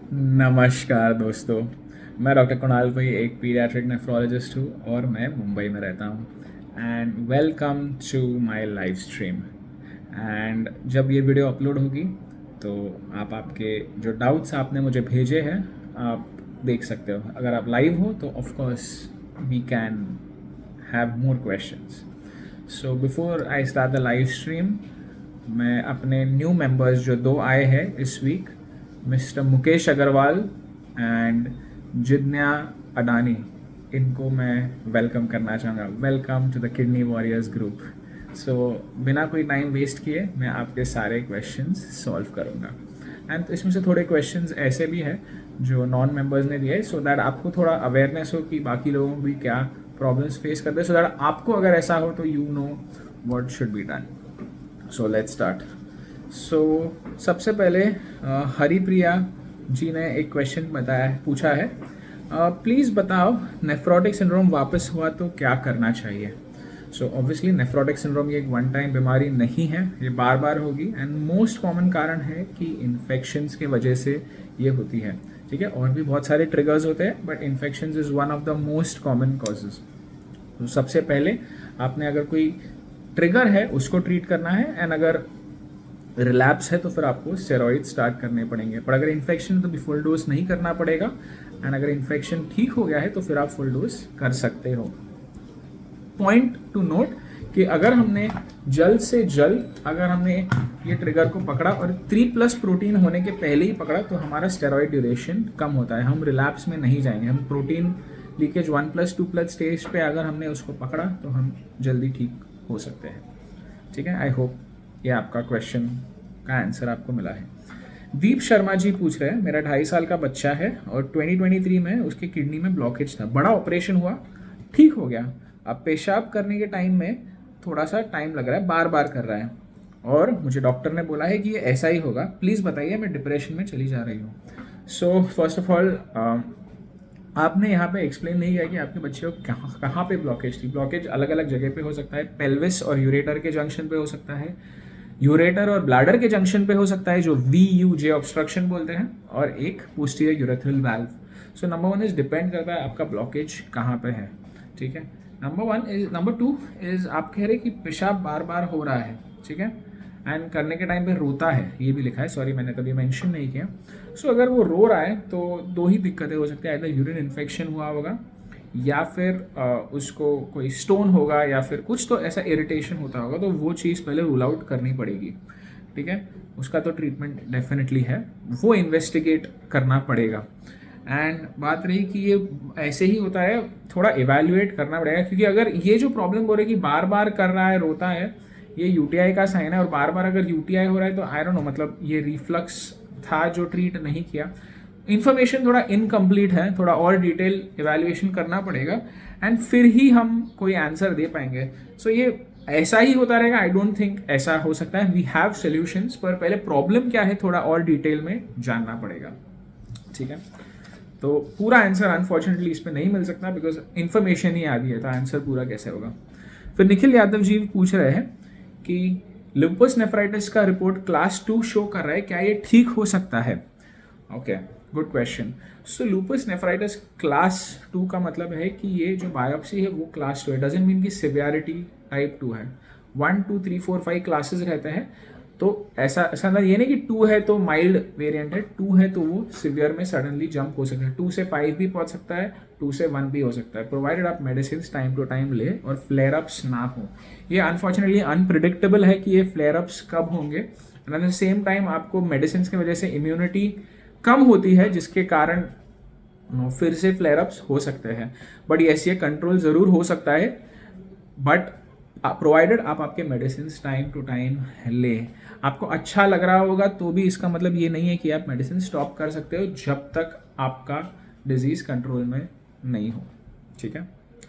नमस्कार दोस्तों। मैं डॉक्टर कुणाल भाई एक पीडियाट्रिक नेफ्रोलॉजिस्ट हूँ और मैं मुंबई में रहता हूँ। And welcome to my live stream. And जब ये वीडियो अपलोड होगी तो आप आपके जो डाउट्स आपने मुझे भेजे हैं आप देख सकते हो। अगर आप लाइव हो तो of course we can have more questions. So before I start the live stream, मैं अपने न्यू मेंबर्स जो दो आए हैं इस week, mister Mukesh Agarwal and Jigna Adani, इनको मैं वेलकम करना चाहूँगा। Welcome to the kidney warriors group. So बिना कोई टाइम वेस्ट किए मैं आपके सारे क्वेश्चंस सॉल्व करूँगा। एंड इसमें से थोड़े क्वेश्चंस ऐसे भी हैं जो नॉन मेंबर्स ने दिए, सो दैट आपको थोड़ा अवेयरनेस हो कि बाकी लोगों को भी क्या प्रॉब्लम्स फेस करते हैं, सो दैट आपको अगर ऐसा हो तो you know what should be done. So let's start. So सबसे पहले हरिप्रिया जी ने एक क्वेश्चन पूछा है, प्लीज़ बताओ नेफ्रोटिक सिंड्रोम वापस हुआ तो क्या करना चाहिए। सो ऑब्वियसली नेफ्रोटिक सिंड्रोम ये एक वन टाइम बीमारी नहीं है, ये बार बार होगी। एंड मोस्ट कॉमन कारण है कि इन्फेक्शंस के वजह से ये होती है। ठीक है, और भी बहुत सारे ट्रिगर्स होते हैं but infections is one of the most common causes. तो सबसे पहले आपने अगर कोई ट्रिगर है उसको ट्रीट करना है, एंड अगर रिलैप्स है तो फिर आपको स्टेरॉइड स्टार्ट करने पड़ेंगे। पर अगर इन्फेक्शन तो भी फुल डोज नहीं करना पड़ेगा, एंड अगर इन्फेक्शन ठीक हो गया है तो फिर आप फुल डोज कर सकते हो। पॉइंट टू नोट कि अगर हमने जल्द से जल्द अगर हमने ये ट्रिगर को पकड़ा और 3+ प्रोटीन होने के पहले ही पकड़ा तो हमारा स्टेरॉइड ड्यूरेशन कम होता है, हम रिलैप्स में नहीं जाएंगे। हम प्रोटीन लीकेज 1+, 2+ स्टेज पे अगर हमने उसको पकड़ा तो हम जल्दी ठीक हो सकते हैं। ठीक है, आई होप ये आपका क्वेश्चन का आंसर आपको मिला है। दीप शर्मा जी पूछ रहे हैं, मेरा 2.5 साल का बच्चा है और 2023 में उसके किडनी में ब्लॉकेज था, बड़ा ऑपरेशन हुआ, ठीक हो गया। अब पेशाब करने के टाइम में थोड़ा सा टाइम लग रहा है, बार बार कर रहा है और मुझे डॉक्टर ने बोला है कि ये ऐसा ही होगा, प्लीज़ बताइए, मैं डिप्रेशन में चली जा रही हूँ। सो फर्स्ट ऑफ ऑल आपने यहाँ पे एक्सप्लेन नहीं किया कि आपके बच्चे को कहाँ पे ब्लॉकेज थी। ब्लॉकेज अलग अलग जगह पे हो सकता है, पेल्विस और यूरेटर के जंक्शन पे हो सकता है, यूरेटर और ब्लैडर के जंक्शन पे हो सकता है जो VUJ ऑब्स्ट्रक्शन बोलते हैं, और एक posterior urethral valve. So number 1 is depend करता है आपका ब्लॉकेज कहाँ पे है। ठीक है, नंबर 2 इज आप कह रहे कि पेशाब बार बार हो रहा है। ठीक है, एंड करने के टाइम पे रोता है, ये भी लिखा है, सॉरी मैंने कभी मेंशन नहीं किया। सो अगर वो रो रहा है तो दो ही दिक्कतें हो सकती है, either यूरिन इन्फेक्शन हुआ होगा या फिर उसको कोई स्टोन होगा या फिर कुछ तो ऐसा इरिटेशन होता होगा, तो वो चीज़ पहले रूल आउट करनी पड़ेगी। ठीक है, उसका तो ट्रीटमेंट डेफिनेटली है, वो इन्वेस्टिगेट करना पड़ेगा। एंड बात रही कि ये ऐसे ही होता है, थोड़ा इवैल्यूएट करना पड़ेगा, क्योंकि अगर ये जो प्रॉब्लम हो रही है कि बार बार कर रहा है, रोता है, ये UTI का साइन है। और बार बार अगर UTI हो रहा है तो आई डोंट नो, मतलब ये रिफ्लक्स था जो ट्रीट नहीं किया। इन्फॉर्मेशन थोड़ा इनकम्प्लीट है, थोड़ा और डिटेल इवैल्यूएशन करना पड़ेगा एंड फिर ही हम कोई आंसर दे पाएंगे। सो ये ऐसा ही होता रहेगा, आई डोंट थिंक ऐसा हो सकता है। वी हैव सोल्यूशंस, पर पहले प्रॉब्लम क्या है थोड़ा और डिटेल में जानना पड़ेगा। ठीक है, तो पूरा आंसर अनफॉर्चुनेटली इस पर नहीं मिल सकता बिकॉज इन्फॉर्मेशन ही आधी है, तो आंसर पूरा कैसे होगा। फिर निखिल यादव जी पूछ रहे हैं कि लुपस नेफ्राइटिस का रिपोर्ट क्लास 2 शो कर रहा है, क्या ये ठीक हो सकता है। Okay, good question. So lupus nephritis class 2 का मतलब है कि ये जो बायोप्सी है वो क्लास 2 है, डजंट मीन कि सिवियरिटी टाइप 2 है। 1, 2, 3, 4, 5 क्लासेस रहते हैं, तो ऐसा ये नहीं कि 2 है तो माइल्ड वेरिएंट है, 2 है तो वो सिवियर में सडनली जंप हो सकता है, 2 से 5 भी पहुंच सकता है, 2 से 1 भी हो सकता है, प्रोवाइडेड आप मेडिसिन टाइम टू टाइम ले और फ्लेयर अप्स ना हो। ये अनफॉर्चुनेटली अनप्रिडिक्टेबल है कि ये फ्लेयर अप्स कब होंगे, and at the same time आपको मेडिसिन की वजह से इम्यूनिटी कम होती है जिसके कारण फिर से फ्लेयर अप्स हो सकते हैं। बट यस, ये कंट्रोल ज़रूर हो सकता है, बट प्रोवाइडेड आप आपके मेडिसिन टाइम टू टाइम ले। आपको अच्छा लग रहा होगा तो भी इसका मतलब ये नहीं है कि आप मेडिसिन स्टॉप कर सकते हो जब तक आपका डिजीज़ कंट्रोल में नहीं हो। ठीक है,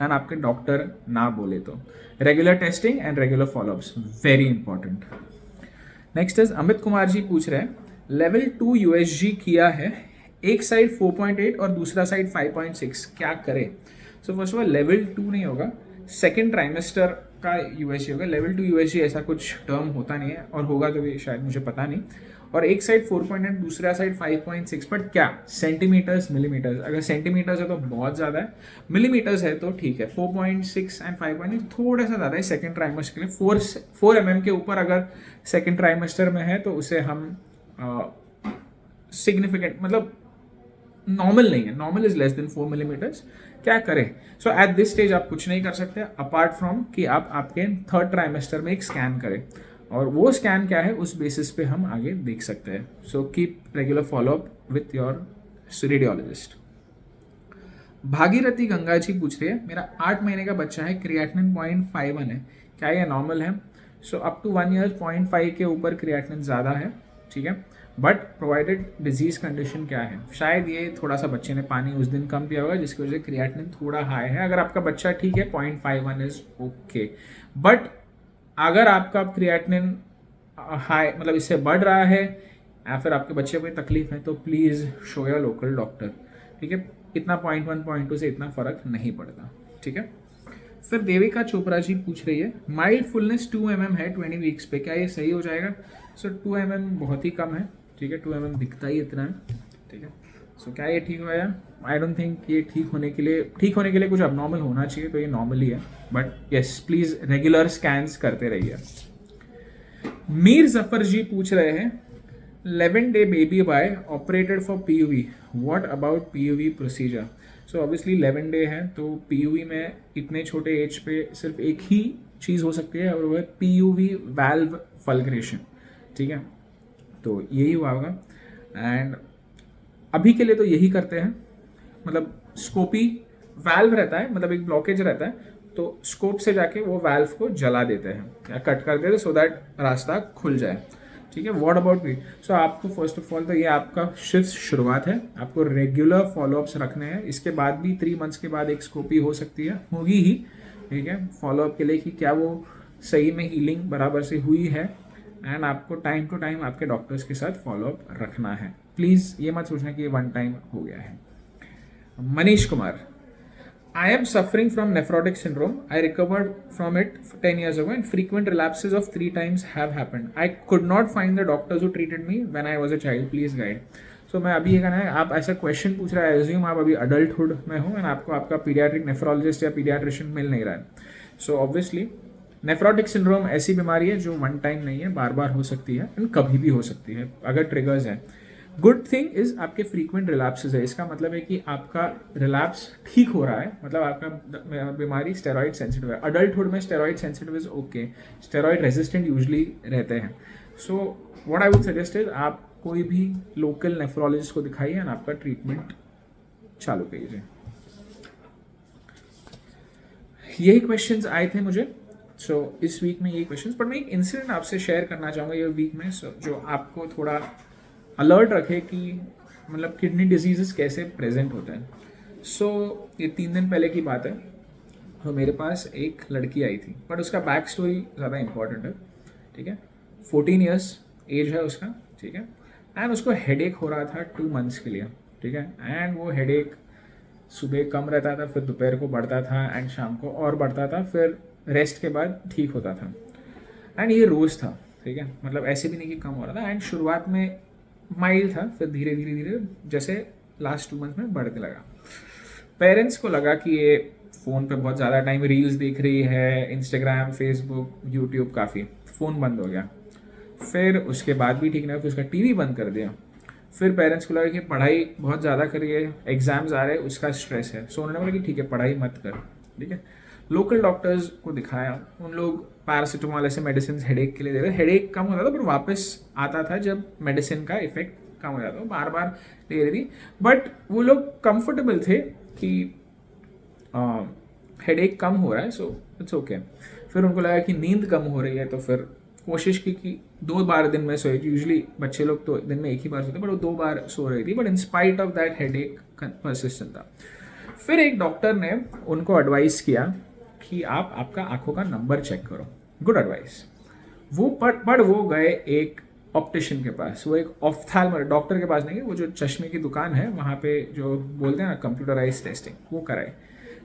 एंड आपके डॉक्टर ना बोले तो। Regular testing and regular followups very important. Next is Amit Kumar ji पूछ रहे हैं, लेवल 2 USG किया है, एक साइड 4.8 और दूसरा साइड 5.6, क्या करें। So first of all level 2 नहीं होगा, सेकेंड ट्राइमेस्टर का USG होगा। लेवल 2 USG ऐसा कुछ टर्म होता नहीं है, और होगा तो भी शायद मुझे पता नहीं। और एक साइड 4.9 दूसरा साइड 5.6, बट क्या सेंटीमीटर्स मिलीमीटर्स, अगर सेंटीमीटर्स है तो बहुत ज़्यादा है, मिलीमीटर्स है तो ठीक है। 4.6 एंड 5.6 थोड़ा सा ज़्यादा है सेकेंड ट्राइमेस्टर के लिए। 4 mm के ऊपर अगर सेकेंड ट्राइमेस्टर में है तो उसे हम सिग्निफिकेंट मतलब नॉर्मल नहीं है, normal is less than 4 millimetres. क्या करें? सो एट दिस स्टेज आप कुछ नहीं कर सकते अपार्ट फ्रॉम कि आप आपके थर्ड ट्राइमेस्टर में एक स्कैन करें, और वो स्कैन क्या है उस बेसिस पे हम आगे देख सकते हैं। So keep regular followup with your radiologist. Bhagirathi Ganga ji पूछ रही है, मेरा 8 महीने का बच्चा है, क्रिएटिनिन 0.51 है, क्या ये नॉर्मल है? सो अप टू 1 ईयर 0.5 के ऊपर क्रिएटिनिन ज़्यादा है, ठीक है, बट प्रोवाइडेड डिजीज कंडीशन क्या है, शायद ये थोड़ा सा बच्चे ने पानी उस दिन कम पिया होगा जिसकी वजह से क्रिएटिनिन थोड़ा हाई है। अगर आपका बच्चा ठीक है 0.51 इज ओके, बट अगर आपका क्रिएटिनिन हाई मतलब इससे बढ़ रहा है या फिर आपके बच्चे को कोई तकलीफ है तो please show your local doctor, ठीक है। इतना 0.1 0.2 से इतना फ़र्क नहीं पड़ता, ठीक है। फिर देविका चोपड़ा जी पूछ रही है, माइल्ड फुलनेस 2 mm है 20 वीक्स पे, क्या ये सही हो जाएगा? सो 2 mm बहुत ही कम है, ठीक है, 2 mm दिखता ही इतना है, ठीक है। सो क्या ये ठीक होगा? आई डोंट थिंक ये ठीक होने के लिए कुछ अबनॉर्मल होना चाहिए, तो ये नॉर्मल ही है, but yes please regular scans करते रहिए। मीर जफर जी पूछ रहे हैं, 11-day baby boy operated for PUV, what about PUV procedure? So obviously 11 day है तो PUV में इतने छोटे एज पे सिर्फ एक ही चीज़ हो सकती है और वो है PUV वाल्व फल्ग्रेशन, ठीक है, तो यही हुआ होगा। एंड अभी के लिए तो यही करते हैं, मतलब स्कोपी वाल्व रहता है, मतलब एक ब्लॉकेज रहता है, तो स्कोप से जाके वो वाल्व को जला देते हैं या कट कर देते हैं सो दैट रास्ता खुल जाए, ठीक है। What about me? सो आपको फर्स्ट ऑफ ऑल तो ये आपका सिर्फ शुरुआत है, आपको रेगुलर फॉलोअप्स रखने हैं। इसके बाद भी 3 मंथ्स के बाद एक स्कोपी हो सकती है, होगी ही, ठीक है, फॉलोअप के लिए कि क्या वो सही में हीलिंग बराबर से हुई है। एंड आपको टाइम टू टाइम आपके डॉक्टर्स के साथ फॉलोअप रखना है, प्लीज़ ये मत सोचना कि ये 1 टाइम हो गया है। Manish Kumar, I am suffering from nephrotic syndrome. I recovered from it 10 years ago and frequent relapses of 3 times have happened. I could not find the doctors who treated me when I was a child. Please guide. So मैं अभी ये कहना है, आप ऐसा question पूछ रहे हैं, एज्यूम आप अभी अडल्टहुड में हो एंड आपको आपका पीडियाट्रिक नेफ्रोलॉजिस्ट या पीडियाट्रिशियन मिल नहीं रहा है। सो ऑब्वियसली नेफ्रोटिक सिंड्रोम ऐसी बीमारी है जो 1 टाइम नहीं है, बार बार हो सकती है एंड कभी भी हो सकती है अगर ट्रिगर्स हैं। गुड थिंग इज आपके फ्रीक्वेंट रिलैप्सेस है, इसका मतलब है कि आपका रिलैप्स ठीक हो रहा है, मतलब आपका बीमारी स्टेरॉइड सेंसिटिव है। अडल्टहुड में steroid sensitive is okay, steroid resistant usually रहते हैं। So what I would suggest is आप कोई भी लोकल नेफ्रोलॉजिस्ट को दिखाइए एंड आपका ट्रीटमेंट चालू कीजिए। यही क्वेश्चंस आए थे मुझे, सो इस वीक में यही क्वेश्चंस, पर मैं एक इंसिडेंट आपसे शेयर करना चाहूँगा ये वीक में, जो आपको थोड़ा अलर्ट रखे कि मतलब किडनी डिजीज़ कैसे प्रेजेंट होते हैं। सो ये 3 दिन पहले की बात है, तो मेरे पास एक लड़की आई थी, बट उसका बैक स्टोरी ज़्यादा इंपॉर्टेंट है, ठीक है। 14 ईयर्स एज है उसका, ठीक है, एंड उसको हेडेक हो रहा था 2 मंथ्स के लिए, ठीक है। एंड वो हेडेक सुबह कम रहता था, फिर दोपहर को बढ़ता था एंड शाम को और बढ़ता था, फिर रेस्ट के बाद ठीक होता था। एंड ये रोज़ था, ठीक है, मतलब ऐसे भी नहीं कि कम हो रहा था। एंड शुरुआत में माइल्ड था, फिर धीरे धीरे जैसे लास्ट 2 मंथ में बढ़ने लगा। पेरेंट्स को लगा कि ये फ़ोन पे बहुत ज़्यादा टाइम रील्स देख रही है, इंस्टाग्राम, फेसबुक, यूट्यूब, काफ़ी, फ़ोन बंद हो गया। फिर उसके बाद भी ठीक नहीं, फिर उसका टीवी बंद कर दिया। फिर पेरेंट्स को लगा कि पढ़ाई बहुत ज़्यादा करी है, एग्ज़ाम्स आ रहे हैं, उसका स्ट्रेस है। सो उन्होंने बोला कि ठीक है पढ़ाई मत कर, ठीक है। लोकल डॉक्टर्स को दिखाया, उन लोग पैरासीटामोल ऐसे मेडिसिन हेडेक के लिए दे रहे, हेडेक कम होता था पर वापस आता था जब मेडिसिन का इफेक्ट कम हो जाता, बार बार ले रही थी। बट वो लोग कंफर्टेबल थे कि हेडेक कम हो रहा है, सो इट्स ओके। फिर उनको लगा कि नींद कम हो रही है, तो फिर कोशिश की कि 2 बार दिन में सोए। यूजली बच्चे लोग तो दिन में 1 ही बार सोते, बट वो 2 बार सो रही थी, but in spite of that headache persistent था। फिर एक डॉक्टर ने उनको एडवाइस किया कि आप आपका आंखों का नंबर चेक करो। Good advice. वो पर वो गए एक ऑप्टिशियन के पास, वो एक ऑफ्थैल्मर डॉक्टर के पास नहीं, वो जो चश्मे की दुकान है वहाँ पे जो बोलते हैं ना कंप्यूटराइज टेस्टिंग, वो कराए।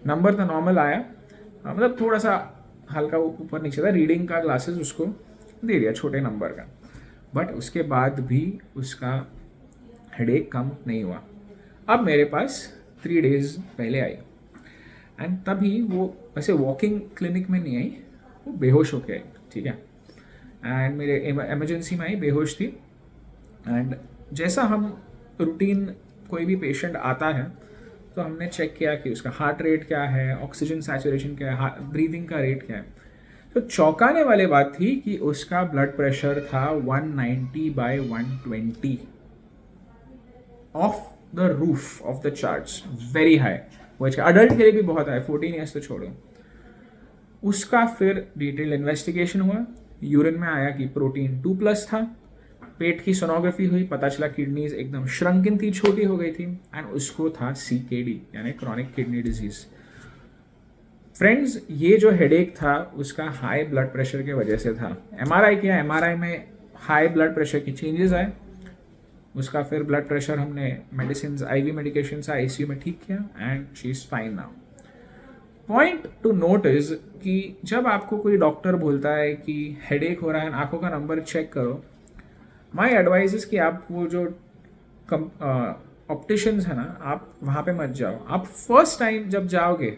नंबर तो नॉर्मल आया, मतलब थोड़ा सा हल्का ऊपर नीचे था, रीडिंग का ग्लासेस उसको दे दिया छोटे नंबर का। बट उसके बाद भी उसका हेडेक कम नहीं हुआ। अब मेरे पास 3 डेज़ पहले आई एंड तभी वो वैसे वॉकिंग क्लिनिक में नहीं आई, वो बेहोश होके आई, ठीक है। एंड मेरे इमरजेंसी में आई, बेहोश थी। एंड जैसा हम रूटीन कोई भी पेशेंट आता है तो हमने चेक किया कि उसका हार्ट रेट क्या है, ऑक्सीजन सैचुरेशन क्या है, ब्रीदिंग का रेट क्या है। तो चौंकाने वाली बात थी कि उसका ब्लड प्रेशर था 190/120, of the roof of the charts, very high. वो अडल्ट के लिए भी बहुत हाई, 14 ईयर्स तो छोड़ो। उसका फिर डिटेल इन्वेस्टिगेशन हुआ, यूरिन में आया कि प्रोटीन 2+ था, पेट की सोनोग्राफी हुई, पता चला किडनीज एकदम श्रंकिन थी, छोटी हो गई थी, एंड उसको था CKD यानी क्रॉनिक किडनी डिजीज। फ्रेंड्स, ये जो हेडेक था उसका हाई ब्लड प्रेशर की वजह से था। MRI किया, MRI में हाई ब्लड प्रेशर की चेंजेस आए, उसका फिर ब्लड प्रेशर हमने मेडिसिन, IV मेडिकेशन से ICU में ठीक किया and she is fine now. Point to note is कि जब आपको कोई डॉक्टर बोलता है कि हेडेक हो रहा है, आंखों का नंबर चेक करो, माई एडवाइस इज कि आप वो जो ऑप्टिशियंस है ना, आप वहाँ पे मत जाओ। आप फर्स्ट टाइम जब जाओगे,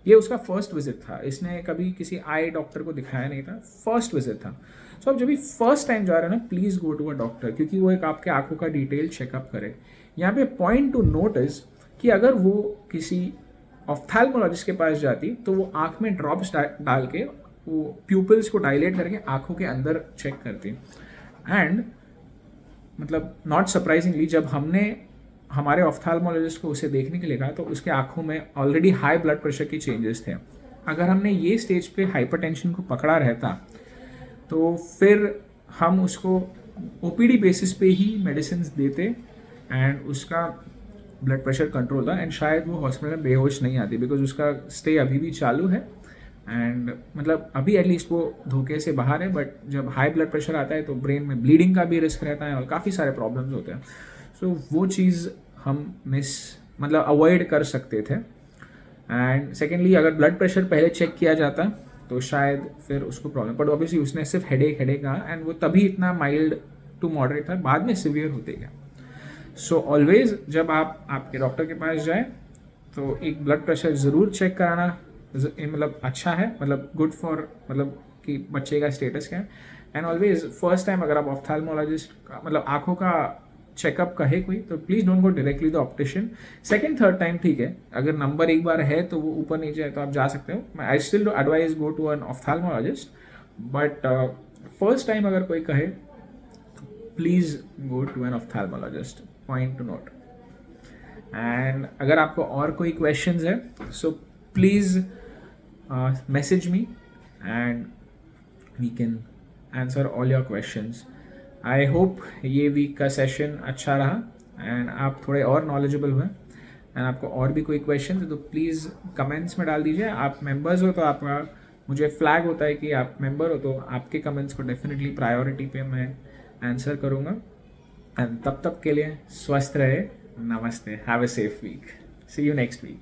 ये उसका फर्स्ट विजिट था, इसने कभी किसी आई डॉक्टर को दिखाया नहीं था, फर्स्ट विजिट था। सो आप जब भी फर्स्ट टाइम जा रहे हो ना, please go to a doctor, क्योंकि वो एक आपके आंखों का डिटेल चेकअप करे। यहाँ पे पॉइंट टू नोट इज कि अगर वो किसी ऑफ्थैल्मोलॉजिस्ट के पास जाती तो वो आँख में ड्रॉप्स डाल के वो प्यूपल्स को डायलेट करके आँखों के अंदर चेक करती। एंड मतलब नॉट सरप्राइजिंगली जब हमने हमारे ऑफ्थैल्मोलॉजिस्ट को उसे देखने के लिए कहा तो उसके आंखों में ऑलरेडी हाई ब्लड प्रेशर के चेंजेस थे। अगर हमने ये स्टेज पे हाइपरटेंशन को पकड़ा रहता तो फिर हम उसको OPD बेसिस पे ही मेडिसिन देते एंड उसका ब्लड प्रेशर कंट्रोल था, एंड शायद वो हॉस्पिटल में बेहोश नहीं आती, बिकॉज उसका स्टे अभी भी चालू है। एंड मतलब अभी एटलीस्ट वो धोखे से बाहर है, बट जब हाई ब्लड प्रेशर आता है तो ब्रेन में ब्लीडिंग का भी रिस्क रहता है और काफ़ी सारे प्रॉब्लम्स होते हैं। सो वो चीज़ हम मतलब अवॉइड कर सकते थे। एंड सेकेंडली, अगर ब्लड प्रेशर पहले चेक किया जाता तो शायद फिर उसको प्रॉब्लम, बट ऑब्वियसली उसने सिर्फ हेडेक कहा एंड वो तभी इतना माइल्ड टू मॉडरेट था, बाद में सिवियर होते गया। सो ऑलवेज जब आप आपके डॉक्टर के पास जाए तो एक ब्लड प्रेशर ज़रूर चेक कराना, मतलब अच्छा है, मतलब गुड फॉर, मतलब कि बच्चे का स्टेटस क्या है। एंड ऑलवेज फर्स्ट टाइम अगर आप ऑफ्थैल्मोलॉजिस्ट का मतलब आंखों का चेकअप कहे कोई, तो please don't go directly the optician. Second third time ठीक है, अगर नंबर एक बार है तो वो ऊपर नीचे है तो आप जा सकते हो। I still advise go to an ophthalmologist, but first time अगर कोई कहे please go to an ophthalmologist, point to note. And अगर आपको और कोई क्वेश्चंस है so please message me and we can answer all your questions. I hope ये week का सेशन अच्छा रहा एंड आप थोड़े और नॉलेजेबल हुए। एंड आपको और भी कोई क्वेश्चन है तो प्लीज़ कमेंट्स में डाल दीजिए। आप मेंबर्स हो तो आपका मुझे फ्लैग होता है कि आप मेंबर हो, तो आपके कमेंट्स को डेफिनेटली प्रायोरिटी पे मैं आंसर करूँगा। एंड तब तक के लिए स्वस्थ रहे, नमस्ते, have a safe week, see you next week.